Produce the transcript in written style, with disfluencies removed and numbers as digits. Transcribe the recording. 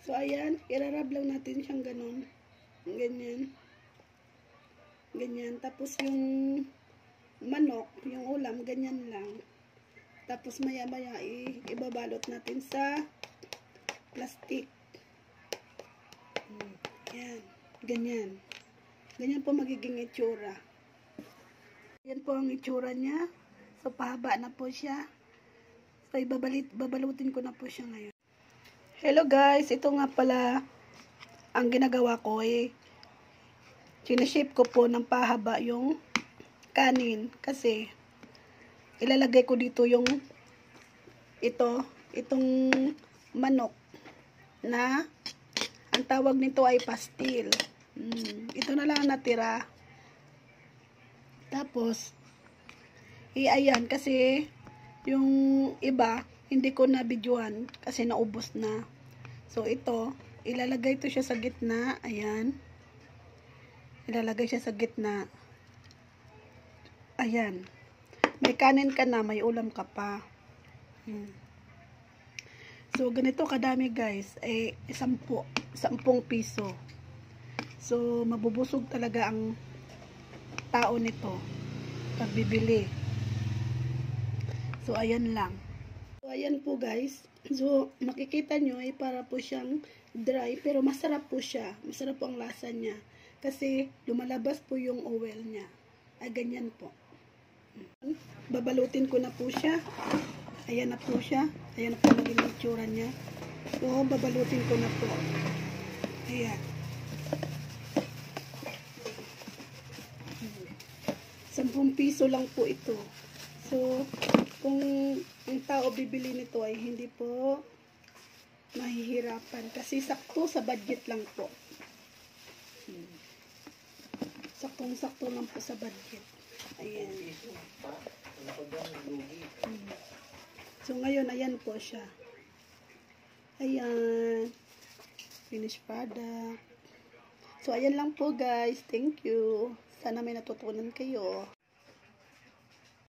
So, ayan, irarab lang natin siyang ganun. Ganyan. Ganyan. Tapos yung manok, yung ulam, ganyan lang. Tapos maya-maya ibabalot natin sa plastic. Ayan. Ganyan. Ganyan po magiging itsura. Yan po ang itsura niya. So, pahaba na po siya. So, babalutin ko na po siya ngayon. Hello guys, ito nga pala ang ginagawa ko sinashape ko po ng pahaba yung kanin kasi ilalagay ko dito yung itong manok na ang tawag nito ay pastil. Ito na lang natira. Tapos ayan kasi yung iba hindi ko na videoan kasi naubos na. So, ito, ilalagay ito siya sa gitna. Ayan. Ilalagay siya sa gitna. Ayan. May kanin ka na, may ulam ka pa. So, ganito kadami guys. 10 piso. So, mabubusog talaga ang tao nito pag bibili. So, ayan lang. So, ayan po guys. So, makikita nyo para po siyang dry pero masarap po siya. Masarap po ang lasa niya. Kasi lumalabas po yung oil niya. Ay, ganyan po. Babalutin ko na po siya. Ayan na po siya. Ayan na po maging itsura niya. So, babalutin ko na po. Ayan. 10 piso lang po ito. So, kung ang tao bibili nito ay hindi po mahihirapan kasi sakto sa budget lang po. Saktong-sakto lang po sa budget. Ayan. So, ngayon, ayan po siya. Ayan. Finished product. So, ayan lang po guys. Thank you. Sana may natutunan kayo.